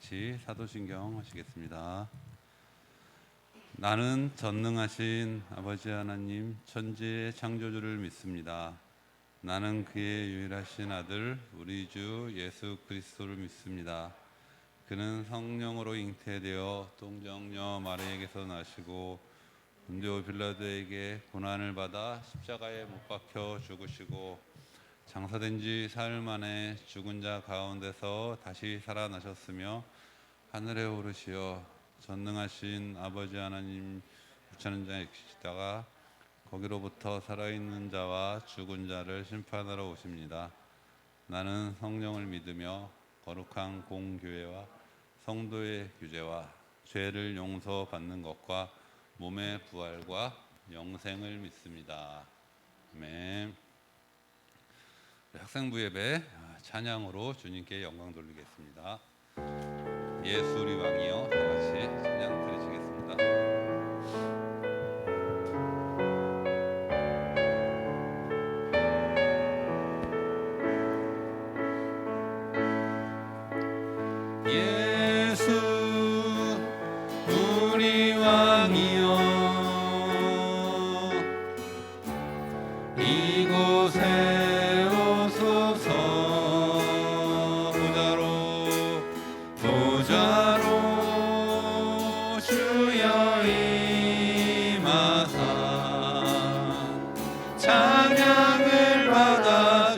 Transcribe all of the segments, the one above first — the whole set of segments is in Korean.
같이 사도신경 하시겠습니다. 나는 전능하신 아버지 하나님 천지의 창조주를 믿습니다. 나는 그의 유일하신 아들 우리 주 예수 그리스도를 믿습니다. 그는 성령으로 잉태되어 동정녀 마리아에게서 나시고 본디오 빌라도에게 고난을 받아 십자가에 못 박혀 죽으시고 장사된 지 사흘 만에 죽은 자 가운데서 다시 살아나셨으며 하늘에 오르시어 전능하신 아버지 하나님 우천한 자에 계시다가 거기로부터 살아있는 자와 죽은 자를 심판하러 오십니다. 나는 성령을 믿으며 거룩한 공교회와 성도의 규제와 죄를 용서받는 것과 몸의 부활과 영생을 믿습니다. 아멘. 학생부 예배 찬양으로 주님께 영광 돌리겠습니다. 예수 우리 왕이여, 다 같이 찬양 드리시겠습니다. 찬양을 받아주소서.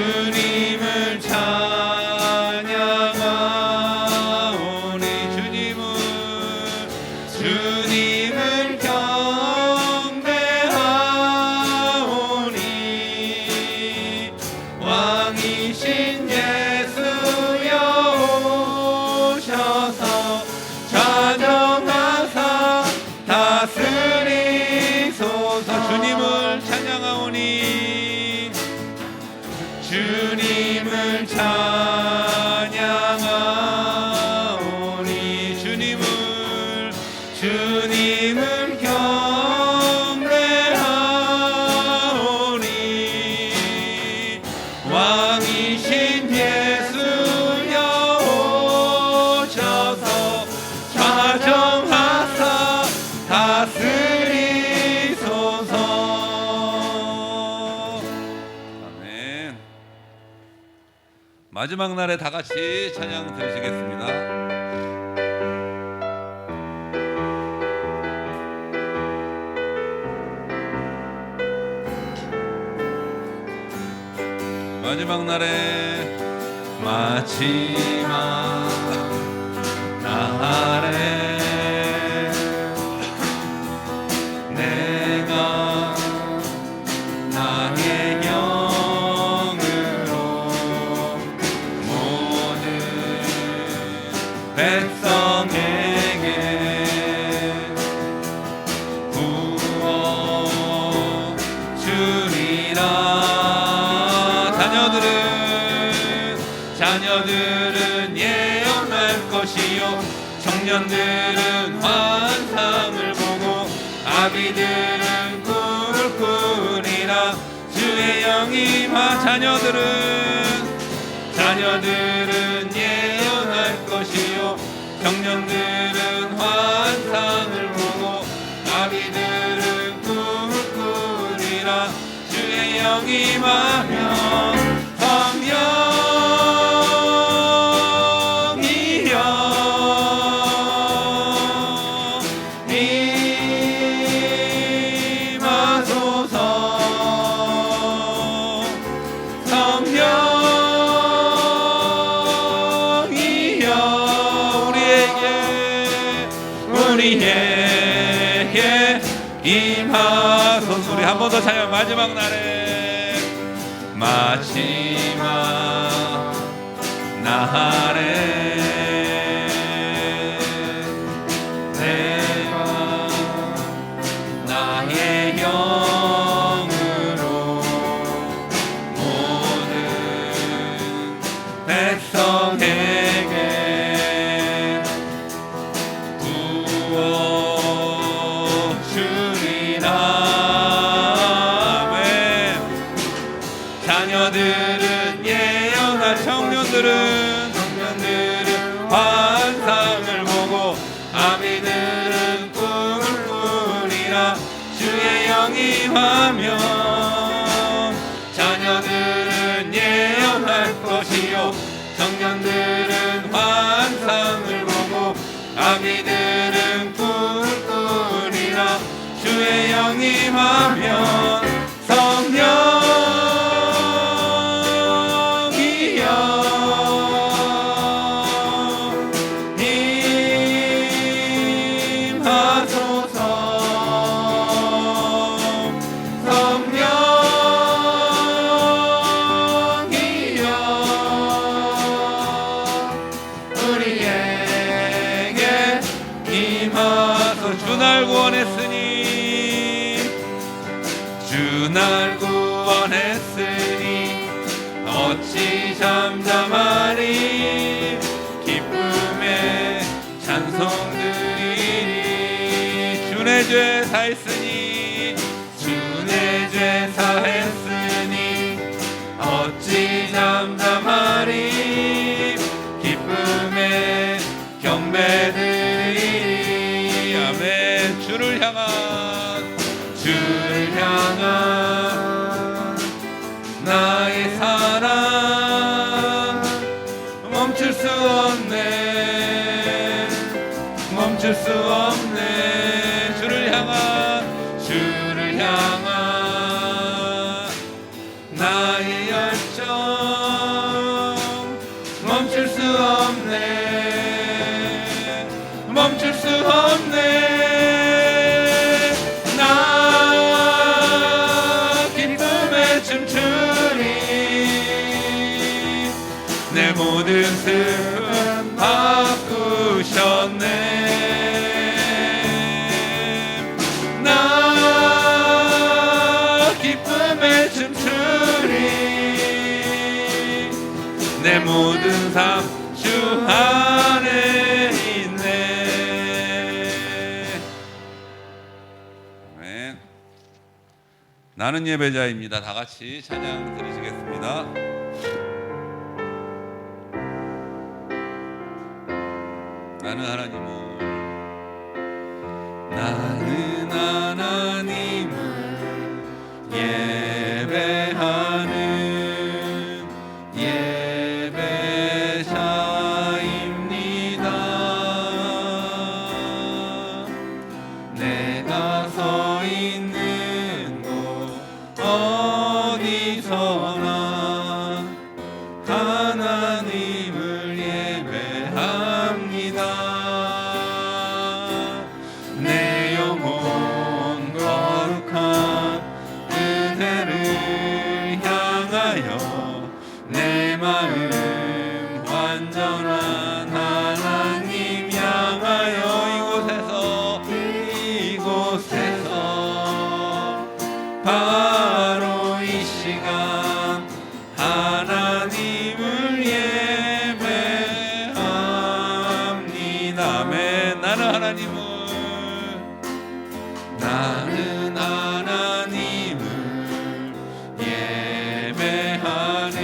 주님을 찬양하오니 주님을 경배하오니 왕이신 예수여 오셔서 좌정하사 다스리소서. 주님을 찬양하오니 주님을 찬양하오니 주님을 경배하오니 왕이신 예수여 오셔서 좌정하사 다스리소서. 아멘. 마지막 날에 다 같이 찬양 드리시겠습니다. 마지막 날에 내가 나의 영으로 모든 백성에게 구원 주리라. 자녀들은 예언할 것이요 청년들은 환상을 보고 아비들은 꿈을 꾸리라. 주의 영이 임하. 자녀들은 예언할 것이요 청년들은 환상을 보고 아비들은 꿈을 꾸리라. 주의 영이 임하면 더 찬양. 마지막 날에 마지막 날에 내가 나의 영으로 모든 백성에게 부어주리라. 아멘. 자녀들은 예언할 청년들은 환상을 보고 아미들은 꿈을 꾸리라. 주의 영이 임하면 자녀들은 예언할 것이요 청년들은 환상을 보고 아미들은 꿈을 꾸리라. 주의 영이 임하면 성령이여 임하소서. 성령이여 우리에게 임하소서. 주 날 구원했으니 주 날 구원했으니 어찌 잠잠하리. 기쁨의 찬송드리니 주 내 죄 사했으니 주 내 죄 사했으니 어찌 잠잠하리. 기쁨의 경배드리니. 아멘. 주를 향한 나의 사랑 멈출 수 없네. 멈출 수 없네. 주를 향한 나의 열정 멈출 수 없네. 멈출 수 없네. 내 모든 슬픔 바꾸셨네. 나 기쁨에 춤추리. 내 모든 삶 주 안에 있네. 아멘. 나는 예배자입니다. 다 같이 찬양 드리시겠습니다. 나는 하나님을 예배하는 예배자입니다. 내가 서 있는 곳 어디서나 하나님을 예배합니다. 내 영혼 거룩한 은혜를 향하여 내 마음 완전한 하나님 향하여 이곳에서 바로 이 시간 하나님을 예배합니다. 아멘. 나는 하나님을 예배하는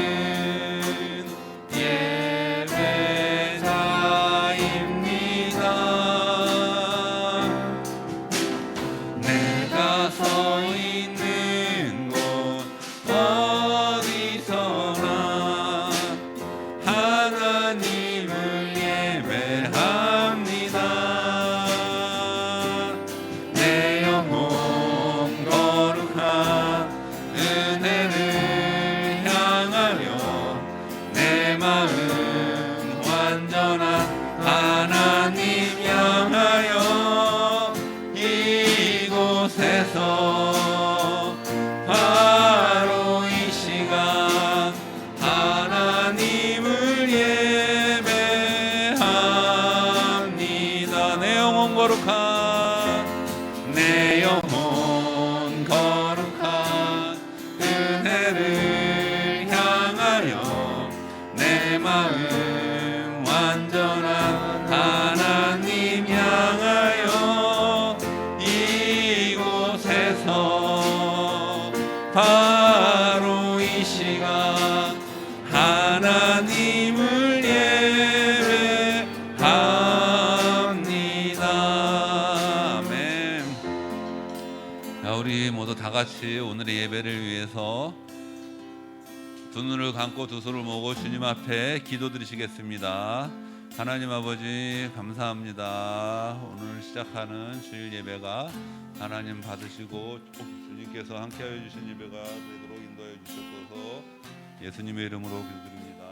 향하여 내 마음 완전한 하나님 향하여 이곳에서 바로 이 시간 하나님을 예배합니다. 아멘. 자, 우리 모두 다 같이 오늘의 예배를 위해서 두 눈을 감고 두 손을 모으고 주님 앞에 기도드리시겠습니다. 하나님 아버지 감사합니다. 오늘 시작하는 주일 예배가 하나님 받으시고 주님께서 함께하여 주신 예배가 되도록 인도하여 주셔서 예수님의 이름으로 기도드립니다.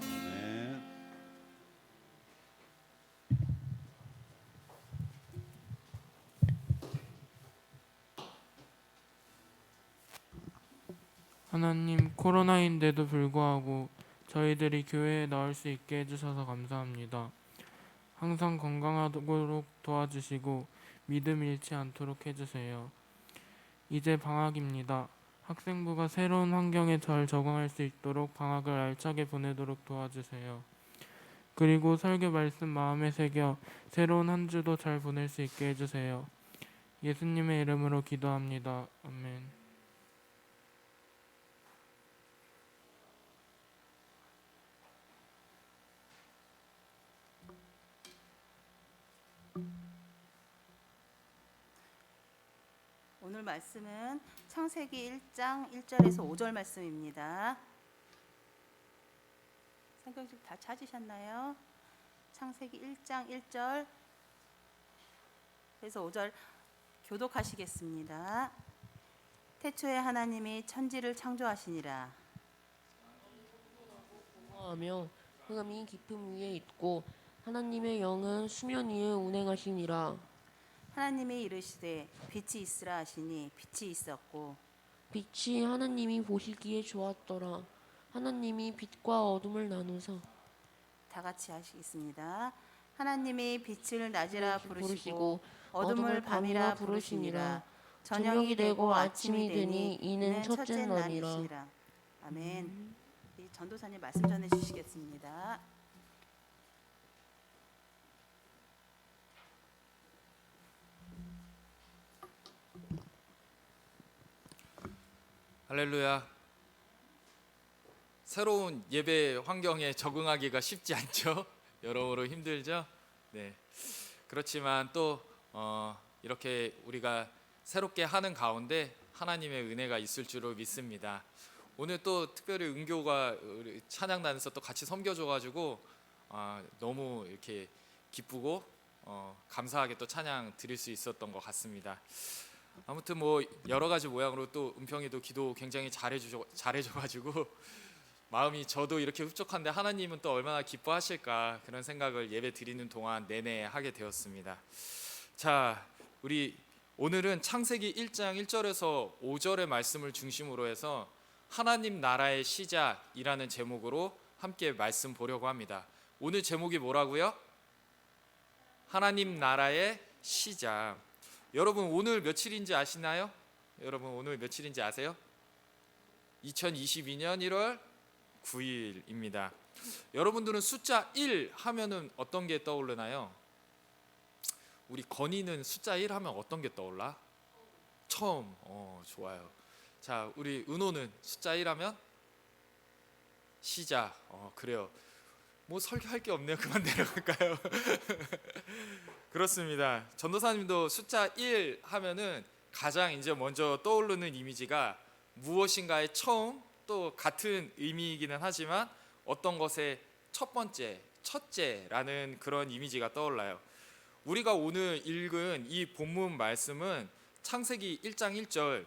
아멘. 하나님, 코로나인데도 불구하고 저희들이 교회에 나올 수 있게 해주셔서 감사합니다. 항상 건강하도록 도와주시고 믿음 잃지 않도록 해주세요. 이제 방학입니다. 학생부가 새로운 환경에 잘 적응할 수 있도록 방학을 알차게 보내도록 도와주세요. 그리고 설교 말씀 마음에 새겨 새로운 한 주도 잘 보낼 수 있게 해주세요. 예수님의 이름으로 기도합니다. 아멘. 오늘 말씀은 창세기 1장 1절에서 5절 말씀입니다. 성경책 다 찾으셨나요? 창세기 1장 1절 그래서 5절 교독하시겠습니다. 태초에 하나님이 천지를 창조하시니라. 하며 흑암이 깊음 위에 있고 하나님의 영은 수면 위에 운행하시니라. 하나님이 이르시되 빛이 있으라 하시니 빛이 있었고 빛이 하나님이 보시기에 좋았더라. 하나님이 빛과 어둠을 나누사 다 같이 하시겠습니다. 하나님이 빛을 낮이라 부르시고 부르시고 어둠을 밤이라 부르시니라. 저녁이 되고 아침이 되니 이는 첫째 날이시라. 아멘. 이 전도사님 말씀 전해 주시겠습니다. 할렐루야. 새로운 예배 환경에 적응하기가 쉽지 않죠. 여러모로 힘들죠. 네. 그렇지만 또 이렇게 우리가 새롭게 하는 가운데 하나님의 은혜가 있을 줄로 믿습니다. 오늘 또 특별히 은교가 우리 찬양단에서 또 같이 섬겨줘가지고 너무 이렇게 기쁘고 감사하게 또 찬양 드릴 수 있었던 것 같습니다. 아무튼 뭐 여러 가지 모양으로 또 은평이도 기도 굉장히 잘해줘가지고 마음이 저도 이렇게 흡족한데 하나님은 또 얼마나 기뻐하실까 그런 생각을 예배 드리는 동안 내내 하게 되었습니다. 자, 우리 오늘은 창세기 1장 1절에서 5절의 말씀을 중심으로 해서 하나님 나라의 시작이라는 제목으로 함께 말씀 보려고 합니다. 오늘 제목이 뭐라고요? 하나님 나라의 시작. 여러분 오늘 며칠인지 아시나요? 여러분 오늘 며칠인지 아세요? 2022년 1월 9일입니다. 여러분들은 숫자 1 하면은 어떤 게 떠오르나요? 우리 건이는 숫자 1 하면 어떤 게 떠올라? 처음. 좋아요. 자, 우리 은호는 숫자 1 하면 시작. 그래요. 뭐 설교할 게 없네요. 그만 내려갈까요? 그렇습니다. 전도사님도 숫자 1 하면은 가장 이제 먼저 떠오르는 이미지가 무엇인가의 처음, 또 같은 의미이기는 하지만 어떤 것의 첫 번째, 첫째라는 그런 이미지가 떠올라요. 우리가 오늘 읽은 이 본문 말씀은 창세기 1장 1절,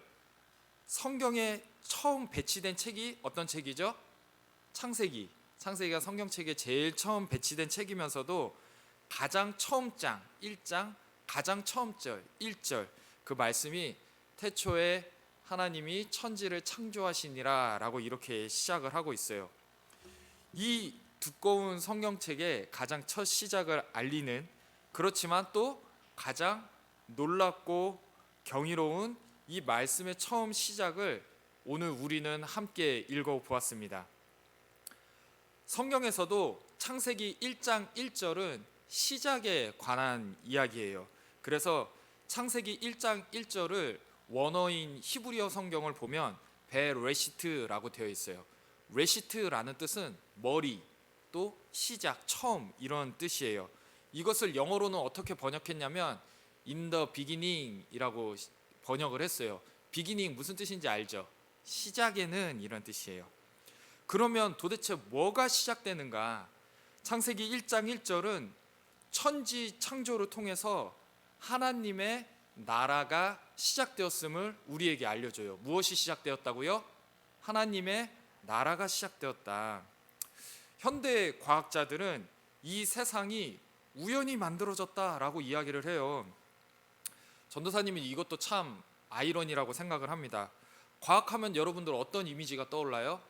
성경에 처음 배치된 책이 어떤 책이죠? 창세기가 성경책에 제일 처음 배치된 책이면서도 가장 처음 장 1장 가장 처음 절 1절 그 말씀이 태초에 하나님이 천지를 창조하시니라 라고 이렇게 시작을 하고 있어요. 이 두꺼운 성경책의 가장 첫 시작을 알리는, 그렇지만 또 가장 놀랍고 경이로운 이 말씀의 처음 시작을 오늘 우리는 함께 읽어보았습니다. 성경에서도 창세기 1장 1절은 시작에 관한 이야기예요. 그래서 창세기 1장 1절을 원어인 히브리어 성경을 보면 베레시트라고 되어 있어요. 레시트라는 뜻은 머리, 또 시작, 처음 이런 뜻이에요. 이것을 영어로는 어떻게 번역했냐면 in the beginning이라고 번역을 했어요. beginning 무슨 뜻인지 알죠? 시작에는 이런 뜻이에요. 그러면 도대체 뭐가 시작되는가? 창세기 1장 1절은 천지 창조를 통해서 하나님의 나라가 시작되었음을 우리에게 알려줘요. 무엇이 시작되었다고요? 하나님의 나라가 시작되었다. 현대 과학자들은 이 세상이 우연히 만들어졌다라고 이야기를 해요. 전도사님이 이것도 참 아이러니라고 생각을 합니다. 과학하면 여러분들 어떤 이미지가 떠올라요?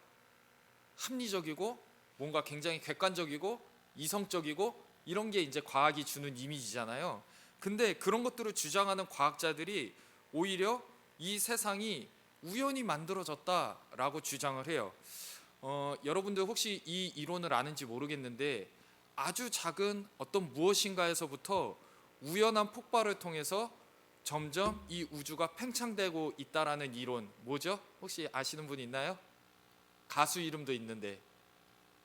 합리적이고 뭔가 굉장히 객관적이고 이성적이고 이런 게 이제 과학이 주는 이미지잖아요. 근데 그런 것들을 주장하는 과학자들이 오히려 이 세상이 우연히 만들어졌다라고 주장을 해요. 여러분들 혹시 이 이론을 아는지 모르겠는데 아주 작은 어떤 무엇인가에서부터 우연한 폭발을 통해서 점점 이 우주가 팽창되고 있다라는 이론 뭐죠? 혹시 아시는 분 있나요? 가수 이름도 있는데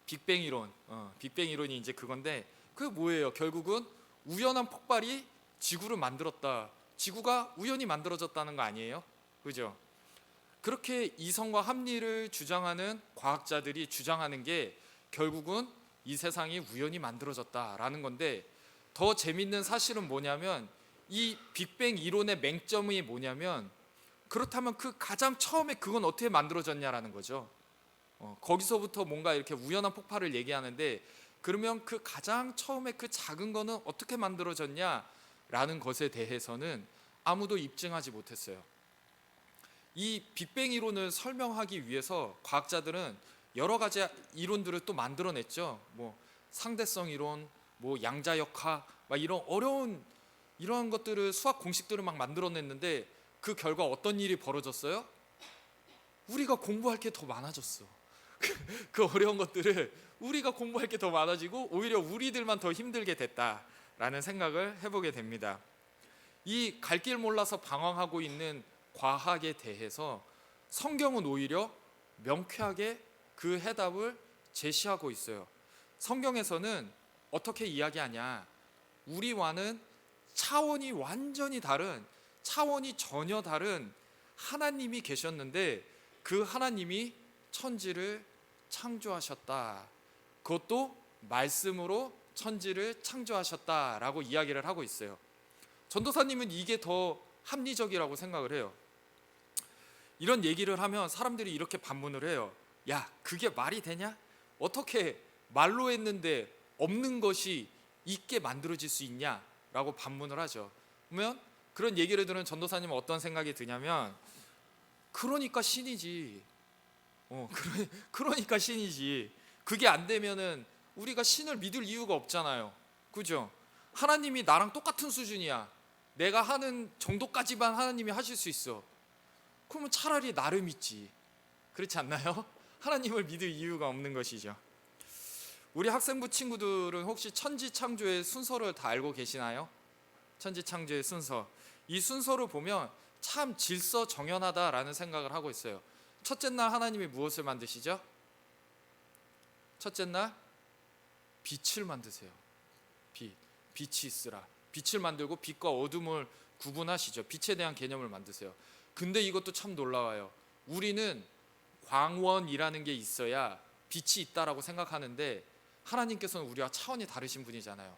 빅뱅 이론. 빅뱅 이론이 이제 그건데 그게 뭐예요? 결국은 우연한 폭발이 지구를 만들었다. 지구가 우연히 만들어졌다는 거 아니에요? 그죠? 그렇게 이성과 합리를 주장하는 과학자들이 주장하는 게 결국은 이 세상이 우연히 만들어졌다라는 건데 더 재밌는 사실은 뭐냐면 이 빅뱅 이론의 맹점이 뭐냐면 그렇다면 그 가장 처음에 그건 어떻게 만들어졌냐라는 거죠. 거기서부터 뭔가 이렇게 우연한 폭발을 얘기하는데 그러면 그 가장 처음에 그 작은 거는 어떻게 만들어졌냐라는 것에 대해서는 아무도 입증하지 못했어요. 이 빅뱅 이론을 설명하기 위해서 과학자들은 여러 가지 이론들을 또 만들어냈죠. 뭐 상대성 이론, 뭐 양자역학, 막 이런 어려운 이런 것들을 수학 공식들을 막 만들어냈는데 그 결과 어떤 일이 벌어졌어요? 우리가 공부할 게 더 많아졌어. 그 어려운 것들을 우리가 공부할 게 더 많아지고 오히려 우리들만 더 힘들게 됐다라는 생각을 해보게 됩니다. 이 갈 길 몰라서 방황하고 있는 과학에 대해서 성경은 오히려 명쾌하게 그 해답을 제시하고 있어요. 성경에서는 어떻게 이야기하냐? 우리와는 차원이 완전히 다른, 차원이 전혀 다른 하나님이 계셨는데 그 하나님이 천지를 창조하셨다. 그것도 말씀으로 천지를 창조하셨다라고 이야기를 하고 있어요. 전도사님은 이게 더 합리적이라고 생각을 해요. 이런 얘기를 하면 사람들이 이렇게 반문을 해요. 야, 그게 말이 되냐? 어떻게 말로 했는데 없는 것이 있게 만들어질 수 있냐? 라고 반문을 하죠. 그러면 그런 얘기를 들은 전도사님은 어떤 생각이 드냐면 그러니까 신이지. 그러니까 신이지. 그게 안 되면은 우리가 신을 믿을 이유가 없잖아요. 그죠? 하나님이 나랑 똑같은 수준이야. 내가 하는 정도까지만 하나님이 하실 수 있어. 그러면 차라리 나를 믿지. 그렇지 않나요? 하나님을 믿을 이유가 없는 것이죠. 우리 학생부 친구들은 혹시 천지창조의 순서를 다 알고 계시나요? 천지창조의 순서. 이 순서를 보면 참 질서정연하다라는 생각을 하고 있어요. 첫째 날 하나님이 무엇을 만드시죠? 첫째 날 빛을 만드세요. 빛이 있으라. 빛을 만들고 빛과 어둠을 구분하시죠. 빛에 대한 개념을 만드세요. 근데 이것도 참 놀라워요. 우리는 광원이라는 게 있어야 빛이 있다라고 생각하는데 하나님께서는 우리와 차원이 다르신 분이잖아요.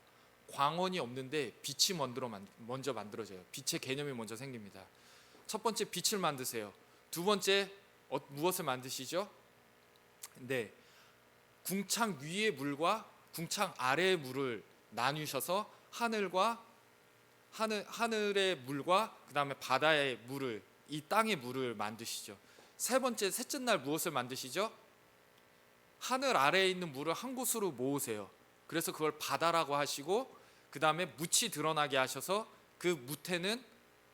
광원이 없는데 빛이 먼저 만들어져요. 빛의 개념이 먼저 생깁니다. 첫 번째 빛을 만드세요. 두 번째 무엇을 만드시죠? 네, 궁창 위의 물과 궁창 아래의 물을 나누셔서 하늘의 물과 그 다음에 바다의 물을, 이 땅의 물을 만드시죠. 셋째 날 무엇을 만드시죠? 하늘 아래에 있는 물을 한 곳으로 모으세요. 그래서 그걸 바다라고 하시고 그 다음에 묻이 드러나게 하셔서 그 묻에는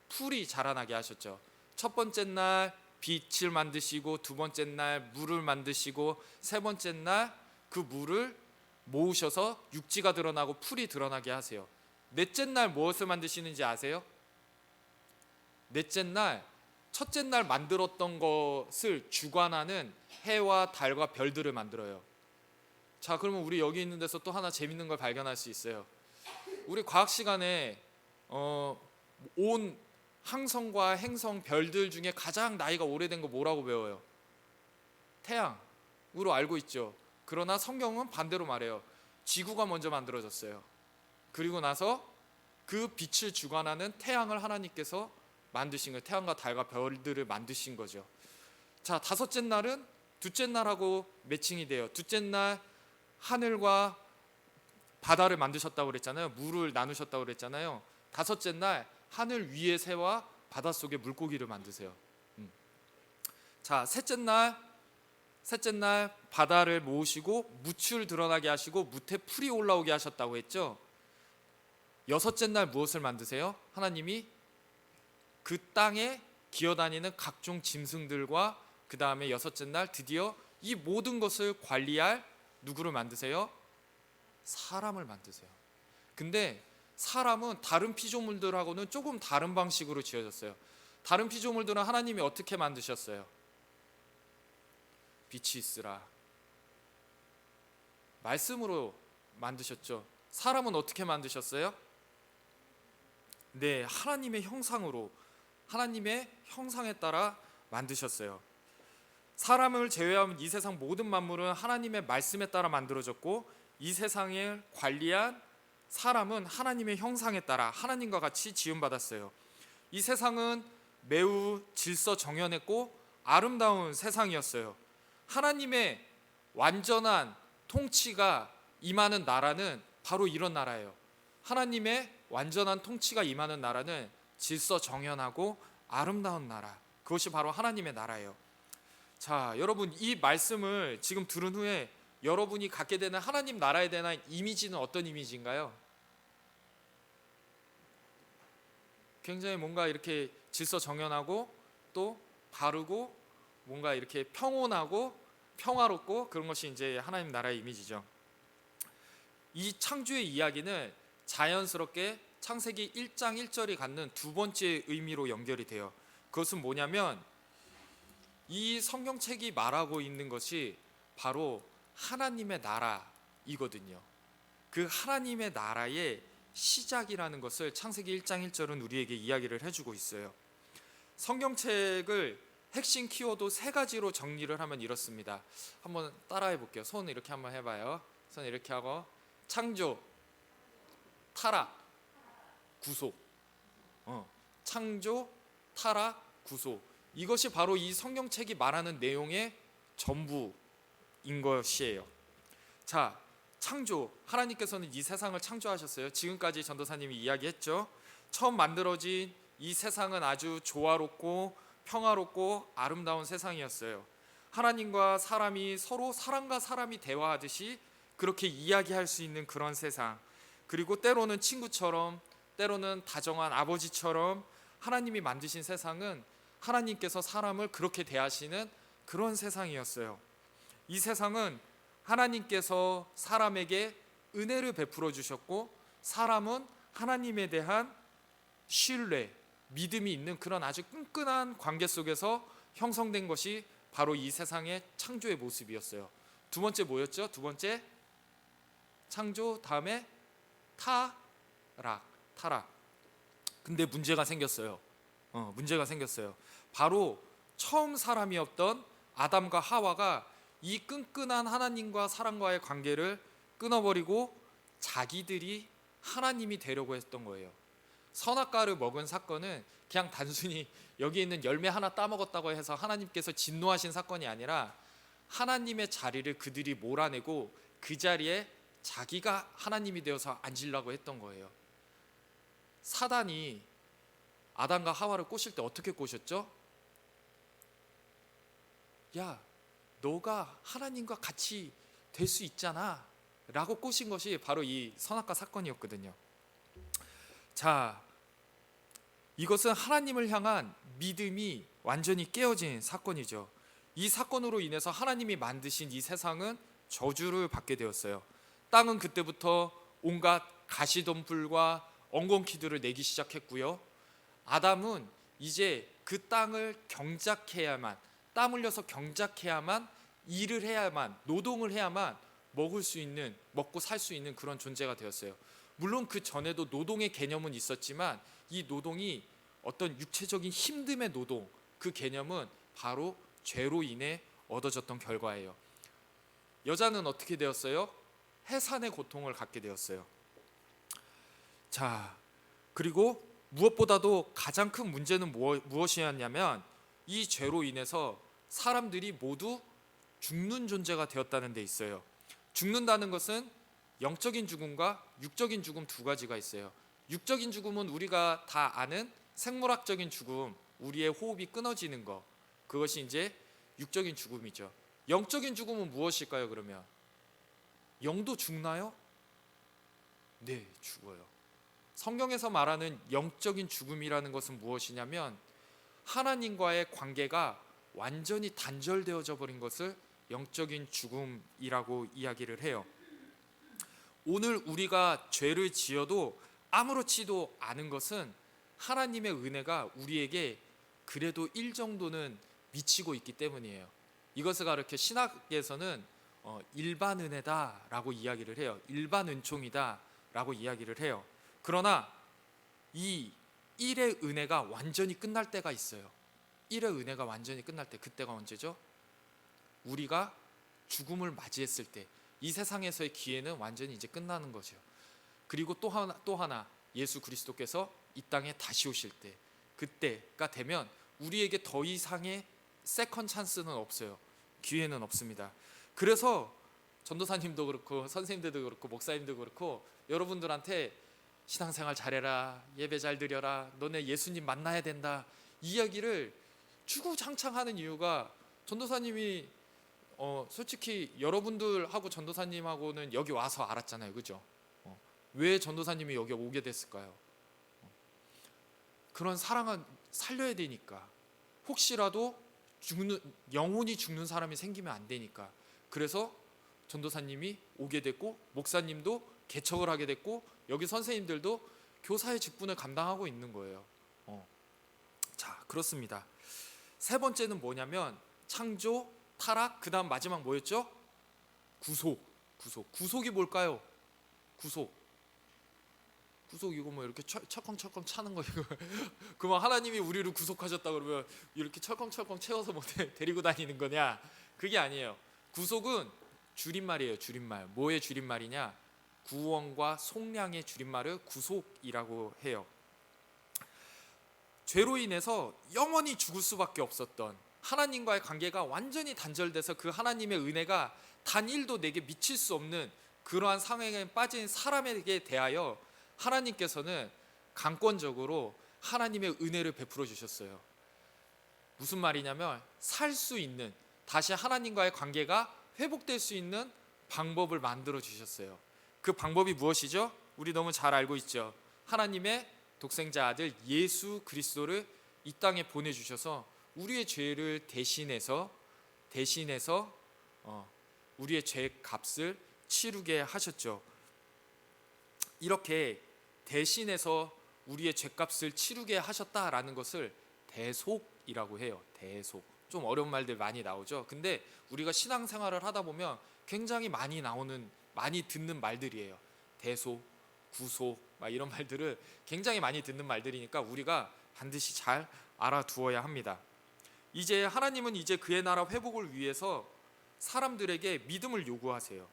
풀이 자라나게 하셨죠. 첫 번째 날 빛을 만드시고, 두 번째 날 물을 만드시고, 세 번째 날 그 물을 모으셔서 육지가 드러나고 풀이 드러나게 하세요. 넷째 날 무엇을 만드시는지 아세요? 넷째 날, 첫째 날 만들었던 것을 주관하는 해와 달과 별들을 만들어요. 자, 그러면 우리 여기 있는 데서 또 하나 재밌는 걸 발견할 수 있어요. 우리 과학 시간에 온 항성과 행성, 별들 중에 가장 나이가 오래된 거 뭐라고 배워요? 태양으로 알고 있죠. 그러나 성경은 반대로 말해요. 지구가 먼저 만들어졌어요. 그리고 나서 그 빛을 주관하는 태양을 하나님께서 만드신 거예요. 태양과 달과 별들을 만드신 거죠. 자, 다섯째 날은 둘째 날하고 매칭이 돼요. 둘째 날 하늘과 바다를 만드셨다고 그랬잖아요. 물을 나누셨다고 그랬잖아요. 다섯째 날 하늘 위의 새와 바닷속의 물고기를 만드세요. 자, 셋째 날 바다를 모으시고 뭇을 드러나게 하시고 뭇에 풀이 올라오게 하셨다고 했죠. 여섯째 날 무엇을 만드세요? 하나님이 그 땅에 기어다니는 각종 짐승들과 그 다음에 여섯째 날 드디어 이 모든 것을 관리할 누구를 만드세요? 사람을 만드세요. 근데 사람은 다른 피조물들하고는 조금 다른 방식으로 지어졌어요. 다른 피조물들은 하나님이 어떻게 만드셨어요? 빛이 있으라. 말씀으로 만드셨죠. 사람은 어떻게 만드셨어요? 네, 하나님의 형상으로, 하나님의 형상에 따라 만드셨어요. 사람을 제외하면 이 세상 모든 만물은 하나님의 말씀에 따라 만들어졌고, 이 세상을 관리한 사람은 하나님의 형상에 따라 하나님과 같이 지음받았어요. 이 세상은 매우 질서정연했고 아름다운 세상이었어요. 하나님의 완전한 통치가 임하는 나라는 바로 이런 나라예요. 하나님의 완전한 통치가 임하는 나라는 질서정연하고 아름다운 나라, 그것이 바로 하나님의 나라예요. 자, 여러분, 이 말씀을 지금 들은 후에 여러분이 갖게 되는 하나님 나라에 대한 이미지는 어떤 이미지인가요? 굉장히 뭔가 이렇게 질서정연하고 또 바르고 뭔가 이렇게 평온하고 평화롭고 그런 것이 이제 하나님 나라의 이미지죠. 이 창조의 이야기는 자연스럽게 창세기 1장 1절이 갖는 두 번째 의미로 연결이 돼요. 그것은 뭐냐면 이 성경책이 말하고 있는 것이 바로 하나님의 나라이거든요. 그 하나님의 나라의 시작이라는 것을 창세기 1장 1절은 우리에게 이야기를 해주고 있어요. 성경책을 핵심 키워드 세 가지로 정리를 하면 이렇습니다. 한번 따라해 볼게요. 손 이렇게 한번 해봐요. 손 이렇게 하고 창조, 타락, 구속. 창조, 타락, 구속. 이것이 바로 이 성경책이 말하는 내용의 전부인 것이에요. 자, 창조. 하나님께서는 이 세상을 창조하셨어요. 지금까지 전도사님이 이야기했죠. 처음 만들어진 이 세상은 아주 조화롭고 평화롭고 아름다운 세상이었어요. 하나님과 사람이 서로 사람과 사람이 대화하듯이 그렇게 이야기할 수 있는 그런 세상, 그리고 때로는 친구처럼 때로는 다정한 아버지처럼 하나님이 만드신 세상은 하나님께서 사람을 그렇게 대하시는 그런 세상이었어요. 이 세상은 하나님께서 사람에게 은혜를 베풀어 주셨고 사람은 하나님에 대한 신뢰, 믿음이 있는 그런 아주 끈끈한 관계 속에서 형성된 것이 바로 이 세상의 창조의 모습이었어요. 두 번째 뭐였죠? 두 번째 창조, 다음에 타락. 근데 문제가 생겼어요. 문제가 생겼어요. 바로 처음 사람이었던 아담과 하와가 이 끈끈한 하나님과 사람과의 관계를 끊어버리고 자기들이 하나님이 되려고 했던 거예요. 선악과를 먹은 사건은 그냥 단순히 여기 있는 열매 하나 따먹었다고 해서 하나님께서 진노하신 사건이 아니라 하나님의 자리를 그들이 몰아내고 그 자리에 자기가 하나님이 되어서 앉으려고 했던 거예요. 사단이 아담과 하와를 꼬실 때 어떻게 꼬셨죠? 야, 너가 하나님과 같이 될 수 있잖아 라고 꼬신 것이 바로 이 선악과 사건이었거든요. 자, 이것은 하나님을 향한 믿음이 완전히 깨어진 사건이죠. 이 사건으로 인해서 하나님이 만드신 이 세상은 저주를 받게 되었어요. 땅은 그때부터 온갖 가시덤불과 엉겅퀴들을 내기 시작했고요. 아담은 이제 그 땅을 경작해야만, 땀 흘려서 경작해야만, 일을 해야만, 노동을 해야만 먹고 살 수 있는 그런 존재가 되었어요. 물론 그 전에도 노동의 개념은 있었지만 이 노동이 어떤 육체적인 힘듦의 노동, 그 개념은 바로 죄로 인해 얻어졌던 결과예요. 여자는 어떻게 되었어요? 해산의 고통을 갖게 되었어요. 자, 그리고 무엇보다도 가장 큰 문제는 무엇이었냐면 이 죄로 인해서 사람들이 모두 죽는 존재가 되었다는 데 있어요. 죽는다는 것은 영적인 죽음과 육적인 죽음 두 가지가 있어요. 육적인 죽음은 우리가 다 아는 생물학적인 죽음, 우리의 호흡이 끊어지는 것, 그것이 이제 육적인 죽음이죠. 영적인 죽음은 무엇일까요? 그러면 영도 죽나요? 네, 죽어요. 성경에서 말하는 영적인 죽음이라는 것은 무엇이냐면 하나님과의 관계가 완전히 단절되어져 버린 것을 영적인 죽음이라고 이야기를 해요. 오늘 우리가 죄를 지어도 아무렇지도 않은 것은 하나님의 은혜가 우리에게 그래도 일정도는 미치고 있기 때문이에요. 이것을 가르쳐 신학에서는 일반 은혜다라고 이야기를 해요. 일반 은총이다라고 이야기를 해요. 그러나 이 일의 은혜가 완전히 끝날 때가 있어요. 일의 은혜가 완전히 끝날 때, 그때가 언제죠? 우리가 죽음을 맞이했을 때, 이 세상에서의 기회는 완전히 이제 끝나는 거죠. 그리고 또 하나 예수 그리스도께서 이 땅에 다시 오실 때, 그때가 되면 우리에게 더 이상의 세컨 찬스는 없어요. 기회는 없습니다. 그래서 전도사님도 그렇고 선생님들도 그렇고 목사님도 그렇고 여러분들한테 신앙생활 잘해라, 예배 잘 드려라, 너네 예수님 만나야 된다, 이 이야기를 주구장창 이유가 전도사님이 솔직히 여러분들하고 전도사님하고는 여기 와서 알았잖아요, 그죠? 왜 전도사님이 여기 오게 됐을까요? 그런 사랑은 살려야 되니까, 혹시라도 영혼이 죽는 사람이 생기면 안 되니까. 그래서 전도사님이 오게 됐고, 목사님도 개척을 하게 됐고, 여기 선생님들도 교사의 직분을 감당하고 있는 거예요. 자, 그렇습니다. 세 번째는 뭐냐면 창조, 타락, 그 다음 마지막 뭐였죠? 구속이 뭘까요? 구속 이거 뭐 이렇게 철컹철컹 차는 거 이거 그만 하나님이 우리를 구속하셨다 그러면 이렇게 철컹철컹 채워서 뭐 데리고 다니는 거냐? 그게 아니에요. 구속은 줄임말이에요. 줄임말. 뭐의 줄임말이냐? 구원과 속량의 줄임말을 구속이라고 해요. 죄로 인해서 영원히 죽을 수밖에 없었던, 하나님과의 관계가 완전히 단절돼서 그 하나님의 은혜가 단 1도 내게 미칠 수 없는 그러한 상황에 빠진 사람에게 대하여 하나님께서는 강권적으로 하나님의 은혜를 베풀어 주셨어요. 무슨 말이냐면 살 수 있는, 다시 하나님과의 관계가 회복될 수 있는 방법을 만들어 주셨어요. 그 방법이 무엇이죠? 우리 너무 잘 알고 있죠. 하나님의 독생자 아들 예수 그리스도를 이 땅에 보내주셔서 우리의 죄를 대신해서 우리의 죄 값을 치르게 하셨죠. 이렇게 대신해서 우리의 죄값을 치르게 하셨다라는 것을 대속이라고 해요. 대속. 좀 어려운 말들 많이 나오죠. 근데 우리가 신앙생활을 하다 보면 굉장히 많이 듣는 말들이에요. 대속, 구속, 막 이런 말들을 굉장히 많이 듣는 말들이니까 우리가 반드시 잘 알아두어야 합니다. 이제 하나님은 이제 그의 나라 회복을 위해서 사람들에게 믿음을 요구하세요.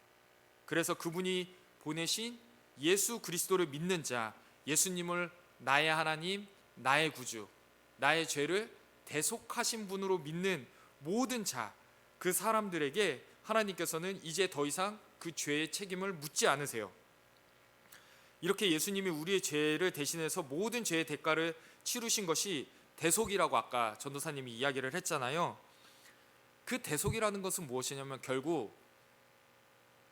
그래서 그분이 보내신 예수 그리스도를 믿는 자, 예수님을 나의 하나님, 나의 구주, 나의 죄를 대속하신 분으로 믿는 모든 자, 그 사람들에게 하나님께서는 이제 더 이상 그 죄의 책임을 묻지 않으세요. 이렇게 예수님이 우리의 죄를 대신해서 모든 죄의 대가를 치르신 것이 대속이라고 아까 전도사님이 이야기를 했잖아요. 그 대속이라는 것은 무엇이냐면 결국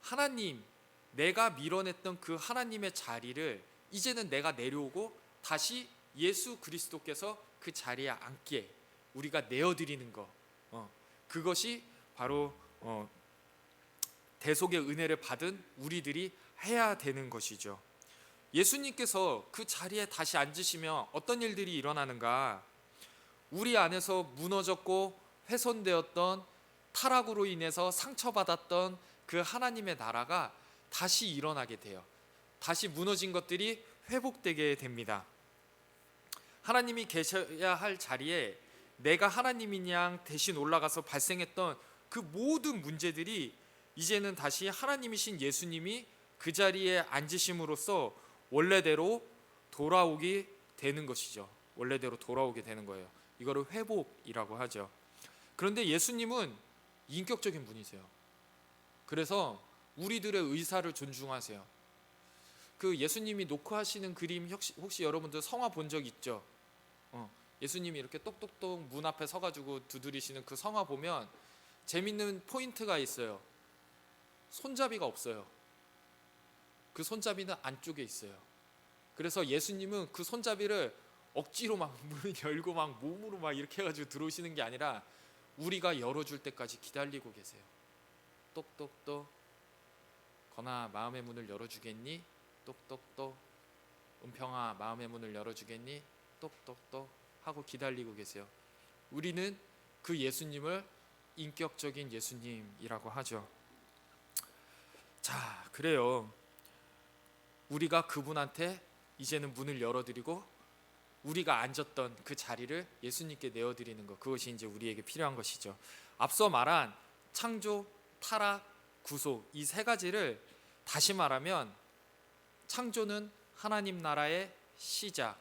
하나님, 내가 밀어냈던 그 하나님의 자리를 이제는 내가 내려오고 다시 예수 그리스도께서 그 자리에 앉게 우리가 내어드리는 것, 그것이 바로 대속의 은혜를 받은 우리들이 해야 되는 것이죠. 예수님께서 그 자리에 다시 앉으시면 어떤 일들이 일어나는가? 우리 안에서 무너졌고 훼손되었던 타락으로 인해서 상처받았던 그 하나님의 나라가 다시 일어나게 돼요. 다시 무너진 것들이 회복되게 됩니다. 하나님이 계셔야 할 자리에 내가 하나님인 양 대신 올라가서 발생했던 그 모든 문제들이 이제는 다시 하나님이신 예수님이 그 자리에 앉으심으로써 원래대로 돌아오게 되는 것이죠. 원래대로 돌아오게 되는 거예요. 이거를 회복이라고 하죠. 그런데 예수님은 인격적인 분이세요. 그래서 우리들의 의사를 존중하세요. 그 예수님이 녹화하시는 그림 혹시 여러분들 성화 본 적 있죠? 예수님이 이렇게 똑똑똑 문 앞에 서가지고 두드리시는 그 성화 보면 재밌는 포인트가 있어요. 손잡이가 없어요. 그 손잡이는 안쪽에 있어요. 그래서 예수님은 그 손잡이를 억지로 막 문을 열고 막 몸으로 막 이렇게 해가지고 들어오시는 게 아니라 우리가 열어줄 때까지 기다리고 계세요. 똑똑똑 건아 마음의 문을 열어주겠니? 똑똑똑 은평아 마음의 문을 열어주겠니? 똑똑똑 하고 기다리고 계세요. 우리는 그 예수님을 인격적인 예수님이라고 하죠. 자, 그래요. 우리가 그분한테 이제는 문을 열어드리고 우리가 앉았던 그 자리를 예수님께 내어드리는 것, 그것이 이제 우리에게 필요한 것이죠. 앞서 말한 창조, 타락, 구속, 이 세 가지를 다시 말하면 창조는 하나님 나라의 시작,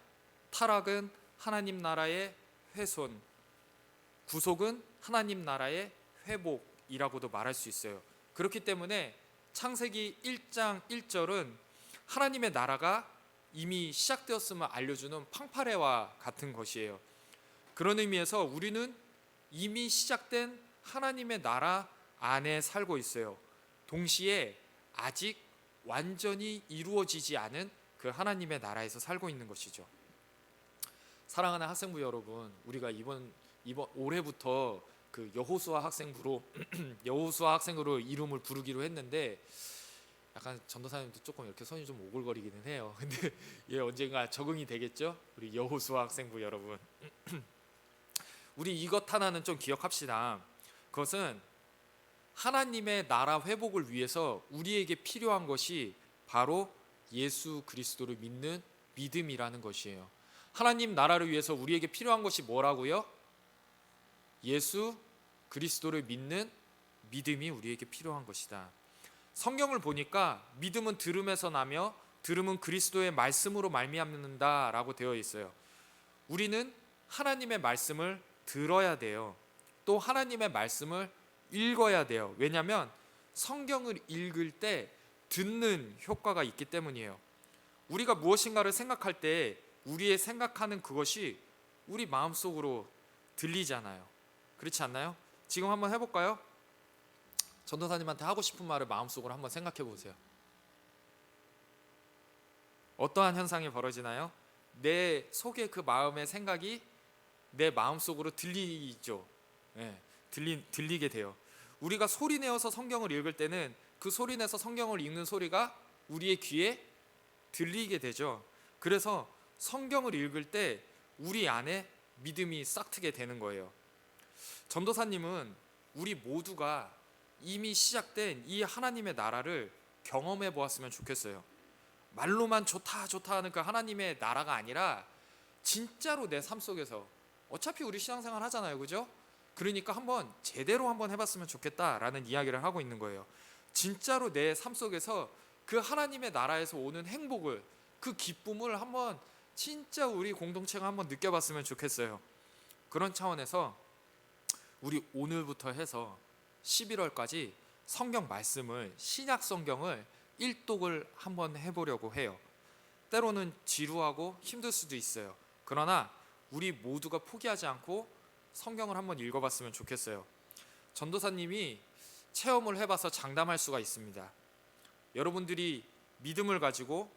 타락은 하나님 나라의 훼손, 구속은 하나님 나라의 회복이라고도 말할 수 있어요. 그렇기 때문에 창세기 1장 1절은 하나님의 나라가 이미 시작되었음을 알려주는 팡파레와 같은 것이에요. 그런 의미에서 우리는 이미 시작된 하나님의 나라 안에 살고 있어요. 동시에 아직 완전히 이루어지지 않은 그 하나님의 나라에서 살고 있는 것이죠. 사랑하는 학생부 여러분, 우리가 이번 올해부터 그 여호수아 학생부로 여호수아 학생으로 이름을 부르기로 했는데 약간 전도사님도 조금 이렇게 손이 좀 오글거리기는 해요. 근데 얘 언젠가 적응이 되겠죠? 우리 여호수아 학생부 여러분. 우리 이것 하나는 좀 기억합시다. 그것은 하나님의 나라 회복을 위해서 우리에게 필요한 것이 바로 예수 그리스도를 믿는 믿음이라는 것이에요. 하나님 나라를 위해서 우리에게 필요한 것이 뭐라고요? 예수 그리스도를 믿는 믿음이 우리에게 필요한 것이다. 성경을 보니까 믿음은 들음에서 나며 들음은 그리스도의 말씀으로 말미암는다라고 되어 있어요. 우리는 하나님의 말씀을 들어야 돼요. 또 하나님의 말씀을 읽어야 돼요. 왜냐하면 성경을 읽을 때 듣는 효과가 있기 때문이에요. 우리가 무엇인가를 생각할 때 우리의 생각하는 그것이 우리 마음속으로 들리잖아요. 그렇지 않나요? 지금 한번 해볼까요? 전도사님한테 하고 싶은 말을 마음속으로 한번 생각해 보세요. 어떠한 현상이 벌어지나요? 내 속에 그 마음의 생각이 내 마음속으로 들리죠. 들리게 돼요. 우리가 소리내어서 성경을 읽을 때는 그 소리내서 성경을 읽는 소리가 우리의 귀에 들리게 되죠. 그래서 성경을 읽을 때 우리 안에 믿음이 싹트게 되는 거예요. 전도사님은 우리 모두가 이미 시작된 이 하나님의 나라를 경험해 보았으면 좋겠어요. 말로만 좋다 좋다 하는 그 하나님의 나라가 아니라 진짜로 내 삶 속에서, 어차피 우리 신앙생활 하잖아요, 그죠? 그러니까 한번 제대로 한번 해봤으면 좋겠다라는 이야기를 하고 있는 거예요. 진짜로 내 삶 속에서 그 하나님의 나라에서 오는 행복을, 그 기쁨을 한번 진짜 우리 공동체가 한번 느껴봤으면 좋겠어요. 그런 차원에서 우리 오늘부터 해서 11월까지 성경 말씀을, 신약 성경을 일독을 한번 해보려고 해요. 때로는 지루하고 힘들 수도 있어요. 그러나 우리 모두가 포기하지 않고 성경을 한번 읽어봤으면 좋겠어요. 전도사님이 체험을 해봐서 장담할 수가 있습니다. 여러분들이 믿음을 가지고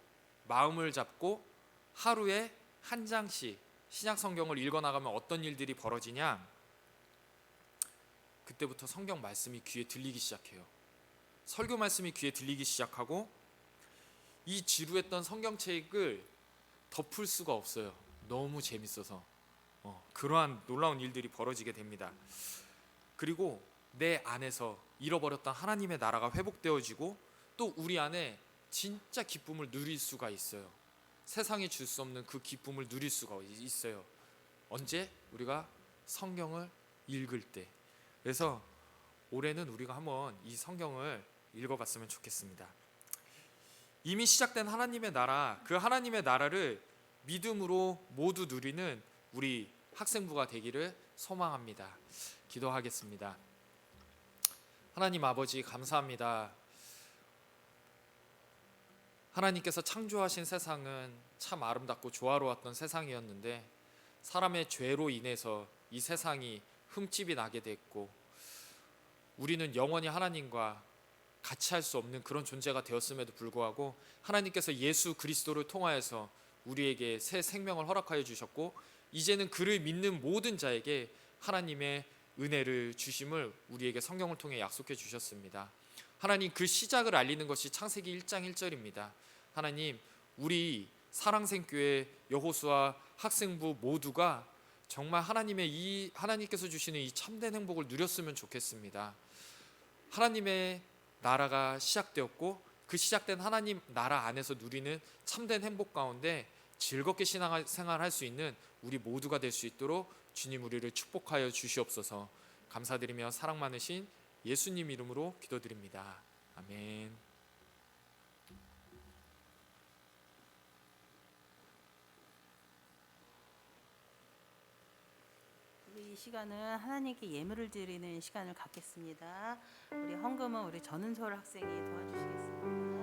마음을 잡고 하루에 한 장씩 신약 성경을 읽어 나가면 어떤 일들이 벌어지냐? 그때부터 성경 말씀이 귀에 들리기 시작해요. 설교 말씀이 귀에 들리기 시작하고 이 지루했던 성경책을 덮을 수가 없어요. 너무 재밌어서 그러한 놀라운 일들이 벌어지게 됩니다. 그리고 내 안에서 잃어버렸던 하나님의 나라가 회복되어지고 또 우리 안에 진짜 기쁨을 누릴 수가 있어요. 세상이 줄 수 없는 그 기쁨을 누릴 수가 있어요. 언제? 우리가 성경을 읽을 때. 그래서 올해는 우리가 한번 이 성경을 읽어봤으면 좋겠습니다. 이미 시작된 하나님의 나라, 그 하나님의 나라를 믿음으로 모두 누리는 우리 학생부가 되기를 소망합니다. 기도하겠습니다. 하나님 아버지 감사합니다. 하나님께서 창조하신 세상은 참 아름답고 조화로웠던 세상이었는데 사람의 죄로 인해서 이 세상이 흠집이 나게 됐고 우리는 영원히 하나님과 같이 할 수 없는 그런 존재가 되었음에도 불구하고 하나님께서 예수 그리스도를 통하여서 우리에게 새 생명을 허락하여 주셨고 이제는 그를 믿는 모든 자에게 하나님의 은혜를 주심을 우리에게 성경을 통해 약속해 주셨습니다. 하나님, 그 시작을 알리는 것이 창세기 1장 1절입니다. 하나님, 우리 사랑생교회 여호수아 학생부 모두가 정말 하나님께서 주시는 이 참된 행복을 누렸으면 좋겠습니다. 하나님의 나라가 시작되었고 그 시작된 하나님 나라 안에서 누리는 참된 행복 가운데 즐겁게 신앙생활할 수 있는 우리 모두가 될 수 있도록 주님 우리를 축복하여 주시옵소서. 감사드리며 사랑 많으신 예수님 이름으로 기도드립니다. 아멘. 우리 이 시간은 하나님께 예물을 드리는 시간을 갖겠습니다. 우리 헌금은 우리 전은솔 학생이 도와주시겠습니다.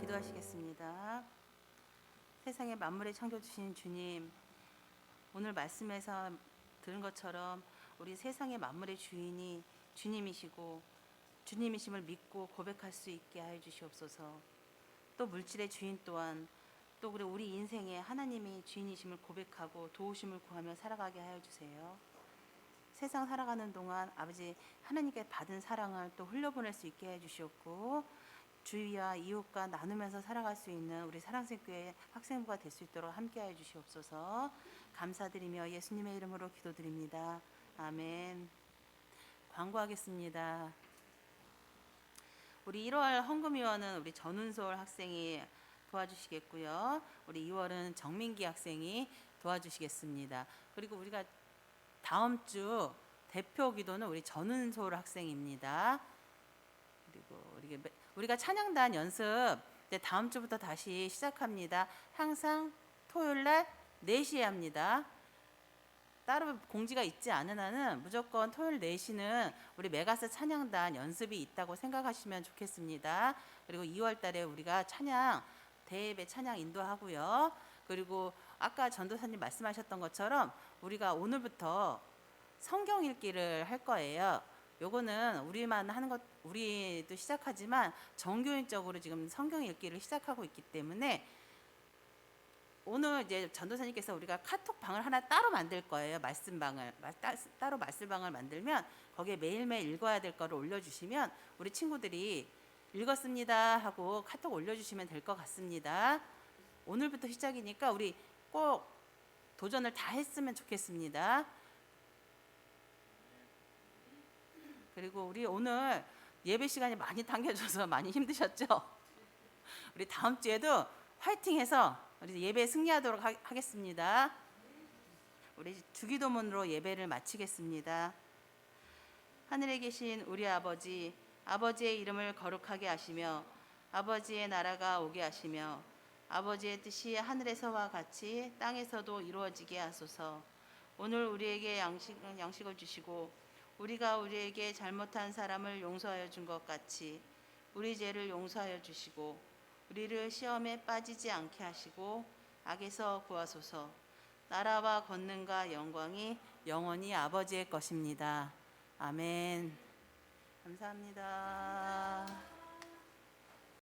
기도하시겠습니다. 세상의 만물에 창조주신 주님, 오늘 말씀에서 들은 것처럼 우리 세상의 만물의 주인이 주님이시고 주님이심을 믿고 고백할 수 있게 하여 주시옵소서. 또 물질의 주인 또한 또 우리 인생에 하나님이 주인이심을 고백하고 도우심을 구하며 살아가게 하여 주세요. 세상 살아가는 동안 아버지 하나님께 받은 사랑을 또 흘려보낼 수 있게 해 주시옵고 주위와 이웃과 나누면서 살아갈 수 있는 우리 사랑생교회 학생부가 될 수 있도록 함께하여 주시옵소서. 감사드리며 예수님의 이름으로 기도드립니다. 아멘. 광고하겠습니다. 우리 1월 헌금위원은 우리 전운솔 학생이 도와주시겠고요. 우리 2월은 정민기 학생이 도와주시겠습니다. 그리고 우리가 다음 주 대표 기도는 우리 전운솔 학생입니다. 그리고 우리가 찬양단 연습 이제 다음 주부터 다시 시작합니다. 항상 토요일 날 4시에 합니다. 따로 공지가 있지 않은 한은 무조건 토요일 4시는 우리 메가스 찬양단 연습이 있다고 생각하시면 좋겠습니다. 그리고 2월 달에 우리가 대예배 찬양 인도하고요. 그리고 아까 전도사님 말씀하셨던 것처럼 우리가 오늘부터 성경 읽기를 할 거예요. 요거는 우리만 하는 것, 우리도 시작하지만 정교인적으로 지금 성경 읽기를 시작하고 있기 때문에 오늘 이제 전도사님께서 우리가 카톡 방을 하나 따로 만들 거예요. 말씀방을 따로 말씀방을 만들면 거기에 매일매일 읽어야 될 거를 올려주시면 우리 친구들이 읽었습니다 하고 카톡 올려주시면 될 것 같습니다. 오늘부터 시작이니까 우리 꼭 도전을 다 했으면 좋겠습니다. 그리고 우리 오늘 예배 시간이 많이 당겨져서 많이 힘드셨죠? 우리 다음 주에도 화이팅해서 우리 예배 승리하도록 하겠습니다. 우리 주기도문으로 예배를 마치겠습니다. 하늘에 계신 우리 아버지, 아버지의 이름을 거룩하게 하시며 아버지의 나라가 오게 하시며 아버지의 뜻이 하늘에서와 같이 땅에서도 이루어지게 하소서. 오늘 우리에게 양식을 주시고 우리가 우리에게 잘못한 사람을 용서하여 준 것 같이 우리 죄를 용서하여 주시고 우리를 시험에 빠지지 않게 하시고 악에서 구하소서. 나라와 권능과 영광이 영원히 아버지의 것입니다. 아멘. 감사합니다.